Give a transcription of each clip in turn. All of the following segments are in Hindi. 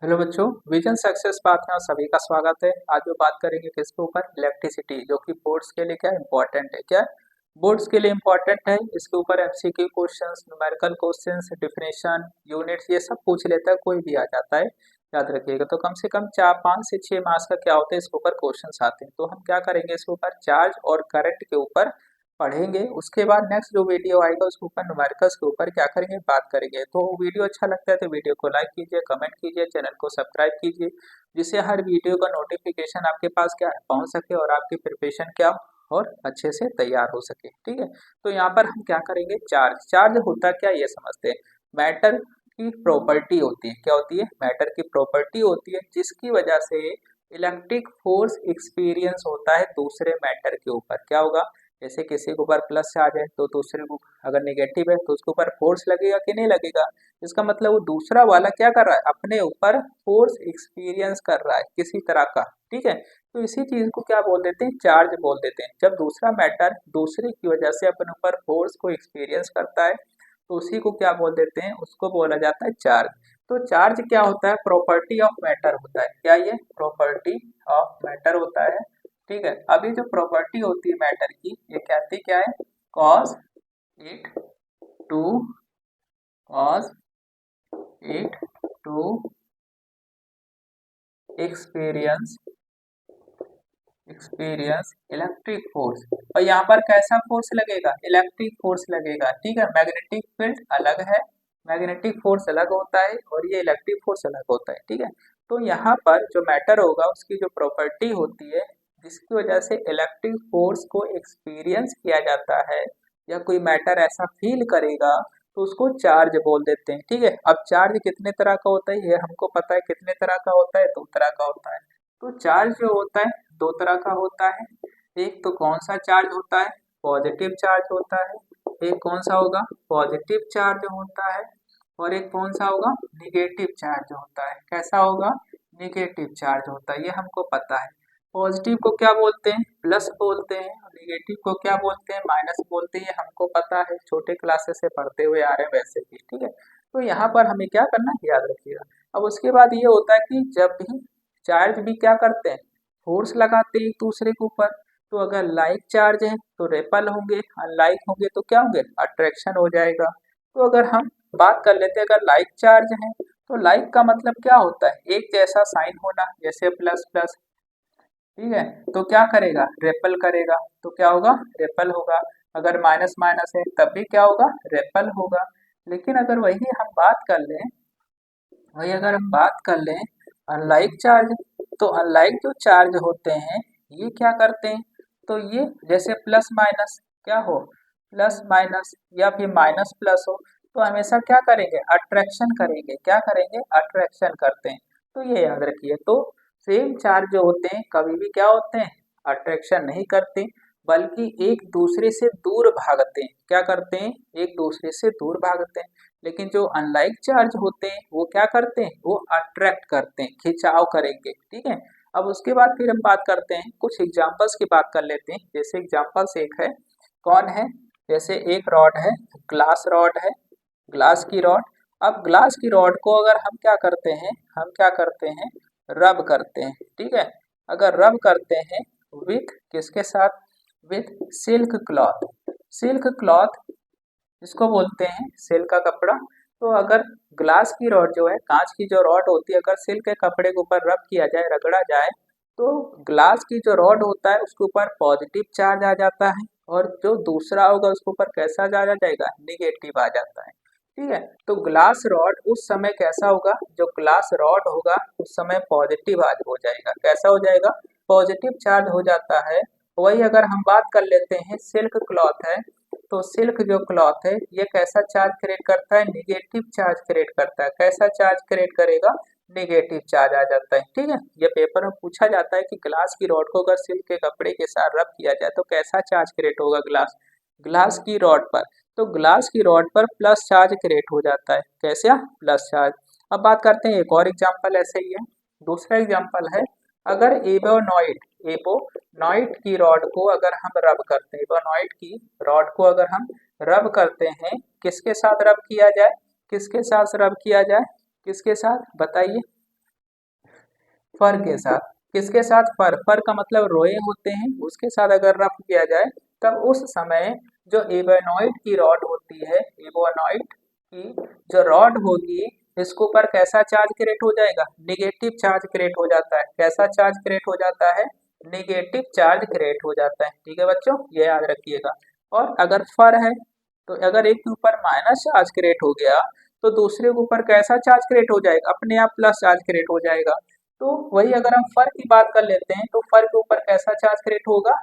हेलो बच्चों, विजन सक्सेस पाथ में आप सभी का स्वागत है। आज जो बात करेंगे किसके ऊपर, इलेक्ट्रिसिटी, जो कि बोर्ड्स के लिए क्या इंपॉर्टेंट है। क्या बोर्ड्स के लिए इंपॉर्टेंट है, इसके ऊपर MCQ questions, numerical questions, definition, units, ये सब पूछ लेता है, कोई भी आ जाता है। याद रखिएगा। तो कम से कम 4 5 से 6 मार्क्स का क्या होता है, इसके ऊपर क्वेश्चन आते हैं। तो हम क्या करेंगे, इसके ऊपर चार्ज और करंट के ऊपर पढ़ेंगे। उसके बाद नेक्स्ट जो वीडियो आएगा उसके ऊपर न्यूमेरिकल्स के ऊपर क्या करेंगे, बात करेंगे। तो वीडियो अच्छा लगता है तो वीडियो को लाइक कीजिए, कमेंट कीजिए, चैनल को सब्सक्राइब कीजिए, जिससे हर वीडियो का नोटिफिकेशन आपके पास क्या है, पहुंच सके और आपकी प्रिपरेशन क्या और अच्छे से तैयार हो सके। ठीक है। तो यहाँ पर हम क्या करेंगे, चार्ज। चार्ज होता क्या ये समझते हैं। मैटर की प्रॉपर्टी होती है। क्या होती है, मैटर की प्रॉपर्टी होती है, जिसकी वजह से इलेक्ट्रिक फोर्स एक्सपीरियंस होता है दूसरे मैटर के ऊपर। क्या होगा, जैसे किसी के ऊपर प्लस चार्ज है तो दूसरे को अगर नेगेटिव है तो उसके ऊपर फोर्स लगेगा कि नहीं लगेगा। इसका मतलब वो दूसरा वाला क्या कर रहा है, अपने ऊपर फोर्स एक्सपीरियंस कर रहा है किसी तरह का। ठीक है। तो इसी चीज को क्या बोल देते हैं, चार्ज बोल देते हैं। जब दूसरा मैटर दूसरे की वजह से अपने ऊपर फोर्स को एक्सपीरियंस करता है तो उसी को क्या बोल देते हैं, उसको बोला जाता है चार्ज। तो चार्ज क्या होता है, प्रॉपर्टी ऑफ मैटर होता है। क्या ये प्रॉपर्टी ऑफ मैटर होता है। ठीक है। अभी जो प्रॉपर्टी होती है मैटर की, ये कहती क्या है, cause it to cause it to experience experience electric force. और यहाँ पर कैसा फोर्स लगेगा, इलेक्ट्रिक फोर्स लगेगा। ठीक है। मैग्नेटिक फील्ड अलग है, मैग्नेटिक फोर्स अलग होता है और ये इलेक्ट्रिक फोर्स अलग होता है। ठीक है। तो यहाँ पर जो मैटर होगा उसकी जो प्रॉपर्टी होती है, जिसकी वजह से इलेक्ट्रिक फोर्स को एक्सपीरियंस किया जाता है या कोई मैटर ऐसा फील करेगा, तो उसको चार्ज बोल देते हैं। ठीक है। अब चार्ज कितने तरह का होता है ये हमको पता है, कितने तरह का होता है, 2 तरह का होता है। तो चार्ज जो होता है 2 तरह का होता है। एक तो कौन सा चार्ज होता है, पॉजिटिव चार्ज होता है। एक कौन सा होगा, पॉजिटिव चार्ज होता है। और एक कौन सा होगा, निगेटिव चार्ज होता है। कैसा होगा, निगेटिव चार्ज होता है, ये हमको पता है। पॉजिटिव को क्या बोलते हैं, प्लस बोलते हैं, और निगेटिव को क्या बोलते हैं, माइनस बोलते हैं। ये हमको पता है, छोटे क्लासेस से पढ़ते हुए आ रहे हैं वैसे भी। ठीक है। तो यहाँ पर हमें क्या करना है, याद रखिएगा। अब उसके बाद ये होता है कि जब भी चार्ज भी क्या करते हैं, फोर्स लगाते हैं एक दूसरे के ऊपर। तो अगर लाइक चार्ज है तो रेपल होंगे, अनलाइक होंगे तो क्या होंगे, अट्रैक्शन हो जाएगा। तो अगर हम बात कर लेते हैं, अगर लाइक चार्ज है तो लाइक का मतलब क्या होता है, एक जैसा साइन होना, जैसे प्लस प्लस। ठीक है। तो क्या करेगा, रेपल करेगा। तो क्या होगा, रेपल होगा। अगर माइनस माइनस है तब भी क्या होगा, रेपल होगा। लेकिन अगर वही अगर हम बात कर लें अनलाइक चार्ज, तो अनलाइक जो चार्ज होते हैं ये क्या करते हैं, तो ये जैसे प्लस माइनस क्या हो, प्लस माइनस या फिर माइनस प्लस हो, तो हमेशा क्या करेंगे, अट्रैक्शन करेंगे। क्या करेंगे, अट्रैक्शन करते हैं। तो ये याद रखिए। तो सेम चार्ज जो होते हैं कभी भी क्या होते हैं, अट्रैक्शन नहीं करते, बल्कि एक दूसरे से दूर भागते हैं। क्या करते हैं, एक दूसरे से दूर भागते हैं। लेकिन जो अनलाइक चार्ज होते हैं वो क्या करते हैं, वो अट्रैक्ट करते हैं, खिंचाव करेंगे। ठीक है। अब उसके बाद फिर हम बात करते हैं, कुछ एग्जांपल्स की बात कर लेते हैं। जैसे एग्जांपल्स एक है, कौन है, जैसे एक रॉड है, ग्लास रॉड है, ग्लास की रॉड। अब ग्लास की रॉड को अगर हम क्या करते हैं, हम क्या करते हैं, रब करते हैं। ठीक है। अगर रब करते हैं विथ किसके साथ, with silk cloth. Silk cloth इसको बोलते हैं, सिल्क का कपड़ा। तो अगर ग्लास की रॉड जो है, कांच की जो रॉड होती है, अगर सिल्क के कपड़े के ऊपर रब किया जाए, रगड़ा जाए, तो ग्लास की जो रॉड होता है उसके ऊपर पॉजिटिव चार्ज आ जाता है, और जो दूसरा होगा उसके ऊपर कैसा चार्ज आ जाएगा, निगेटिव आ जाता है। ठीक है। तो ग्लास रॉड उस समय कैसा होगा, जो ग्लास रॉड होगा उस समय पॉजिटिव आज हो जाएगा। कैसा हो जाएगा, पॉजिटिव चार्ज हो जाता है। वही अगर हम बात कर लेते हैं सिल्क क्लॉथ है, तो सिल्क जो क्लॉथ है ये कैसा चार्ज क्रिएट करता है, निगेटिव चार्ज क्रिएट करता है। कैसा चार्ज क्रिएट करेगा, निगेटिव चार्ज आ जाता है। ठीक है। ये पेपर में पूछा जाता है कि ग्लास की रॉड को अगर सिल्क के कपड़े के साथ रब किया जाए तो कैसा चार्ज क्रिएट होगा, ग्लास ग्लास की रॉड पर। तो ग्लास की रॉड पर प्लस चार्ज क्रिएट हो जाता है। कैसे, प्लस चार्ज। अब बात करते हैं एक और एग्जाम्पल ऐसे ही है। दूसरा एग्जाम्पल है, अगर एबोनॉइट की रॉड को अगर हम रब करते हैं, एबोनॉइट की रॉड को अगर हम रब करते हैं, किसके साथ रब किया जाए, किसके साथ रब किया जाए, किसके साथ बताइए, फर के साथ। किसके साथ? फर। फर का मतलब रोए होते हैं, उसके साथ अगर रफ किया जाए तब उस समय जो इबोनॉइड की रॉड होती है, इबोनॉइड की जो रॉड होगी, इसके ऊपर कैसा चार्ज क्रिएट हो जाएगा? निगेटिव चार्ज क्रिएट हो जाता है। कैसा चार्ज क्रिएट हो जाता है? निगेटिव चार्ज क्रिएट हो जाता है। ठीक है बच्चों, ये याद रखिएगा। और अगर फर है तो अगर एक के ऊपर माइनस चार्ज क्रिएट हो गया तो दूसरे के ऊपर कैसा चार्ज क्रिएट हो जाएगा? अपने आप प्लस चार्ज क्रिएट हो जाएगा। तो वही अगर हम फर की बात कर लेते हैं तो फर के ऊपर कैसा चार्ज क्रिएट होगा?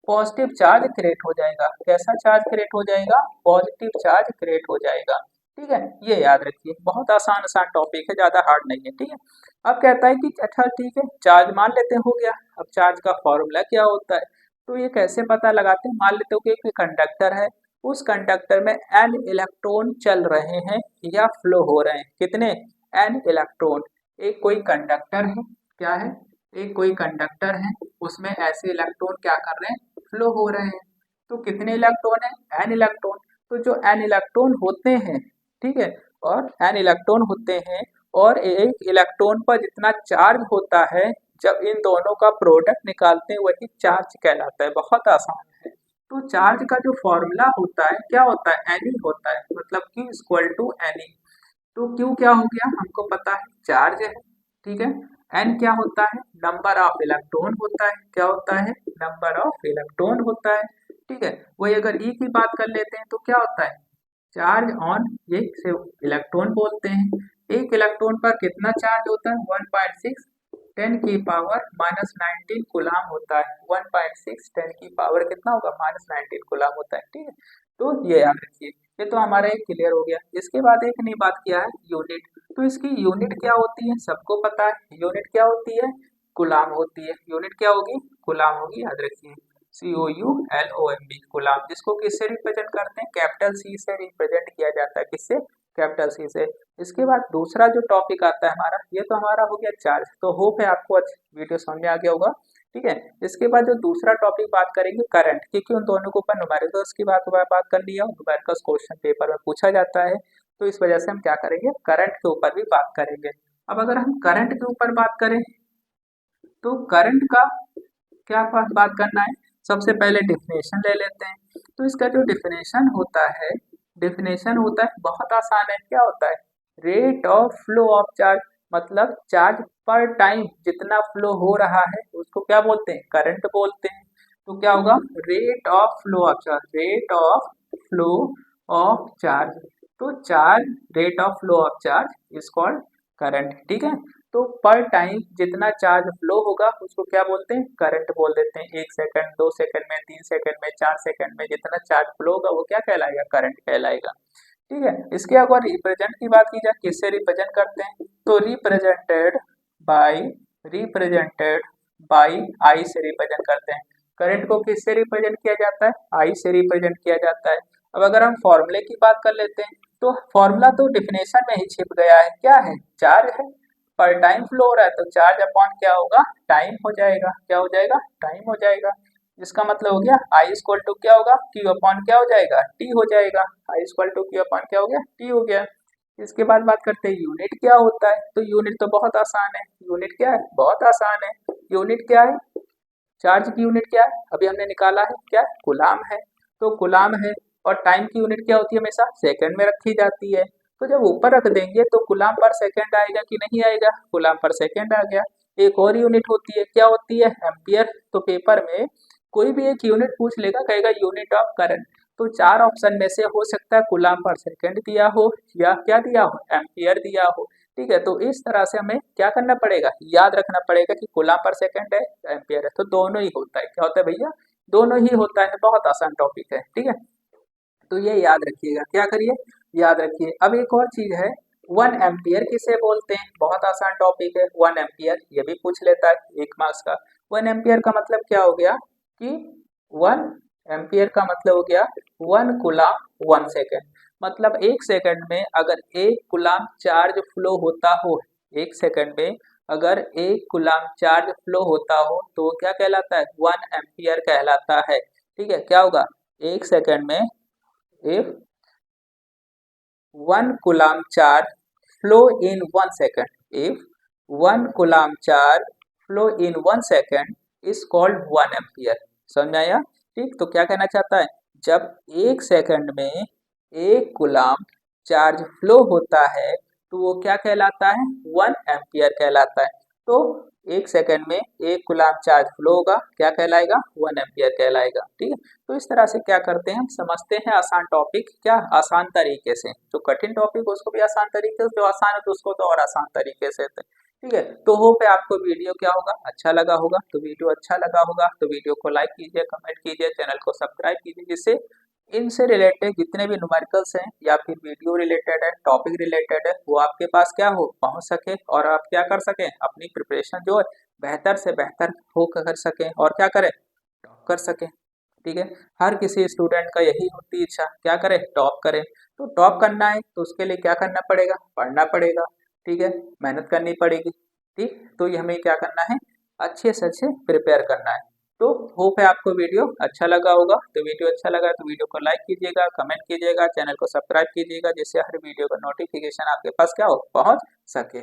पॉजिटिव चार्ज क्रिएट हो जाएगा। कैसा चार्ज क्रिएट हो जाएगा? पॉजिटिव चार्ज क्रिएट हो जाएगा। ठीक है, ये याद रखिए। बहुत आसान आसान टॉपिक है, ज्यादा हार्ड नहीं है। ठीक है, अब कहता है कि अच्छा ठीक है, चार्ज मान लेते हैं हो गया। अब चार्ज का फॉर्मूला क्या होता है? तो ये कैसे पता लगाते हैं? मान लेते हो कि एक कंडक्टर है, उस कंडक्टर में n इलेक्ट्रॉन चल रहे हैं या फ्लो हो रहे हैं। कितने? n electron. एक कोई कंडक्टर है, क्या है? एक कोई कंडक्टर है, उसमें ऐसे इलेक्ट्रॉन क्या कर रहे हैं? फ्लो हो रहे हैं। तो कितने इलेक्ट्रॉन है? n electron. तो जो n इलेक्ट्रॉन होते हैं, ठीक है, और n इलेक्ट्रॉन होते हैं और एक इलेक्ट्रॉन पर जितना चार्ज होता है, जब इन दोनों का प्रोडक्ट निकालते हैं वही चार्ज कहलाता है। बहुत आसान है। तो चार्ज का जो फॉर्मूला होता है क्या होता है? एन ई होता है, मतलब Q equal to n e. तो Q क्या हो गया? हमको पता है चार्ज है। ठीक है, N क्या होता है? नंबर ऑफ इलेक्ट्रॉन होता है। क्या होता है? नंबर ऑफ इलेक्ट्रॉन होता है। ठीक है, वही अगर E की बात कर लेते हैं तो क्या होता है? चार्ज ऑन, ये से इलेक्ट्रॉन बोलते हैं। एक इलेक्ट्रॉन पर कितना चार्ज होता है? 1.6 10 की पावर माइनस 19 गुलाम होता है। 1.6 10 की पावर कितना होगा? माइनस 19 गुलाम होता है। ठीक है, तो ये याद रखिए। ये तो हमारा एक क्लियर हो गया। इसके बाद एक नई बात किया है, यूनिट। तो इसकी यूनिट क्या होती है? सबको पता है यूनिट क्या होती है? गुलाम होती है। यूनिट क्या होगी? गुलाम होगी, याद रखिए। COULOMB, गुलाम, जिसको किससे रिप्रेजेंट करते हैं? कैपिटल C से रिप्रेजेंट किया जाता है। किससे? कैपिटल C से। इसके बाद दूसरा जो टॉपिक आता है हमारा, ये तो हमारा हो गया चार्ज। तो होप है आपको अच्छा वीडियो समझ में आ गया होगा। ठीक है, इसके बाद जो दूसरा टॉपिक बात करेंगे करंट, क्योंकि उन दोनों के ऊपर न्यूमेरिकल्स की बात कर लिया, न्यूमेरिकल्स क्वेश्चन पेपर में पूछा जाता है, तो इस वजह से हम क्या करेंगे? करंट के ऊपर भी बात करेंगे। अब अगर हम करंट के ऊपर बात करें तो करंट का क्या बात करना है? सबसे पहले डिफिनेशन ले लेते हैं। तो इसका जो डिफिनेशन होता है, डिफिनेशन होता है बहुत आसान है। क्या होता है? Rate of flow of charge, मतलब चार्ज पर टाइम जितना फ्लो हो रहा है उसको क्या बोलते हैं? करंट बोलते हैं। तो क्या होगा? Rate of flow of charge, rate of flow of charge. तो charge, rate of flow of charge is called current. ठीक है, तो पर टाइम जितना चार्ज फ्लो होगा उसको क्या बोलते हैं? करंट बोल देते हैं। 1 सेकंड, 2 सेकंड में, 3 सेकंड में, 4 सेकंड में जितना चार्ज फ्लो होगा वो क्या कहलाएगा? करंट कहलाएगा। ठीक है, इसके अगर रिप्रेजेंट की बात की जाए, किससे रिप्रेजेंट करते हैं? तो बाय रिप्रेजेंटेड बाय आई से रिप्रेजेंट करते हैं। करंट को किससे रिप्रेजेंट किया जाता है? आई से रिप्रेजेंट किया जाता है। अब अगर हम फॉर्मूले की बात कर लेते हैं तो फॉर्मूला तो डिफिनेशन में ही छिप गया है। क्या है? चार्ज है, पर टाइम फ्लो हो रहा है तो चार्ज अपॉन क्या होगा? टाइम हो जाएगा। क्या हो जाएगा? टाइम हो जाएगा। इसका मतलब हो गया आई इक्वल टू क्या होगा? क्यू अपॉन क्या हो जाएगा? टी हो जाएगा। I equal to Q upon क्या हो गया? टी हो गया। इसके बाद बात करते हैं यूनिट क्या होता है। तो यूनिट तो बहुत आसान है। यूनिट क्या है? बहुत आसान है। यूनिट क्या है? चार्ज की यूनिट क्या है? अभी हमने निकाला है, क्या? गुलाम है। तो गुलाम है। और टाइम की यूनिट क्या होती है? हमेशा सेकंड में रखी जाती है। तो जब ऊपर रख देंगे तो गुलाम पर सेकंड आएगा कि नहीं आएगा? गुलाम पर सेकंड आ गया। एक और यूनिट होती है, क्या होती है? एम्पियर। तो पेपर में कोई भी एक यूनिट पूछ लेगा, कहेगा यूनिट ऑफ करंट। तो चार ऑप्शन में से हो सकता है गुलाम पर सेकंड दिया हो या क्या दिया हो? एम्पियर दिया हो। ठीक है, तो इस तरह से हमें क्या करना पड़ेगा? याद रखना पड़ेगा कि गुलाम पर सेकंड है, एम्पियर है, तो दोनों ही होता है। क्या होता है भैया? दोनों ही होता है। बहुत आसान टॉपिक है। ठीक है, तो ये याद रखिएगा। क्या करिए? याद रखिए। अब एक और चीज है, 1 एम्पियर किसे बोलते हैं? बहुत आसान टॉपिक है। 1 एम्पियर ये भी पूछ लेता है 1 मार्क्स का। 1 एम्पियर का मतलब क्या हो गया? कि 1 एम्पियर का मतलब हो गया 1 कूलम 1 सेकेंड। मतलब 1 सेकंड में अगर 1 कूलम चार्ज फ्लो होता हो, 1 सेकंड में अगर 1 कूलम चार्ज फ्लो होता हो तो वो क्या कहलाता है? 1 एम्पियर कहलाता है। ठीक है, क्या होगा? 1 सेकंड में if 1 coulomb charge flow in 1 second, if 1 coulomb charge flow in 1 second is called 1 ampere. समझ में आया? ठीक, तो क्या कहना चाहता है, जब 1 सेकंड में 1 कूलम्ब चार्ज फ्लो होता है तो वो क्या कहलाता है, 1 एम्पियर कहलाता है। तो 1 सेकंड में 1 कूलम्ब चार्ज फ्लो होगा, क्या कहलाएगा, 1 एम्पियर कहलाएगा। ठीक है, तो इस तरह से क्या करते हैं, हम समझते हैं आसान टॉपिक, क्या आसान तरीके से, जो कठिन टॉपिक उसको भी आसान तरीके से, जो आसान है तो उसको तो और आसान तरीके से। ठीक है, तो होप है आपको वीडियो क्या होगा, अच्छा लगा होगा। तो वीडियो अच्छा लगा होगा तो वीडियो को लाइक कीजिए, कमेंट कीजिए, चैनल को सब्सक्राइब कीजिए, जिससे इनसे रिलेटेड जितने भी न्यूमेरिकल्स हैं या फिर वीडियो रिलेटेड है, टॉपिक रिलेटेड है, वो आपके पास क्या हो, पहुंच सके, और आप क्या कर सकें, अपनी प्रिपरेशन जो है बेहतर से बेहतर हो कर सकें, और क्या करें, टॉप कर सकें। ठीक है, हर किसी स्टूडेंट का यही होती इच्छा, क्या करे, टॉप करे। तो टॉप करना है तो उसके लिए क्या करना पड़ेगा, पढ़ना पड़ेगा। ठीक है, मेहनत करनी पड़ेगी। ठीक, तो ये हमें क्या करना है, अच्छे से अच्छे प्रिपेयर करना है। तो होप है आपको वीडियो अच्छा लगा होगा। तो वीडियो अच्छा लगा तो वीडियो को लाइक कीजिएगा, कमेंट कीजिएगा, चैनल को सब्सक्राइब कीजिएगा, जिससे हर वीडियो का नोटिफिकेशन आपके पास क्या हो, पहुंच सके।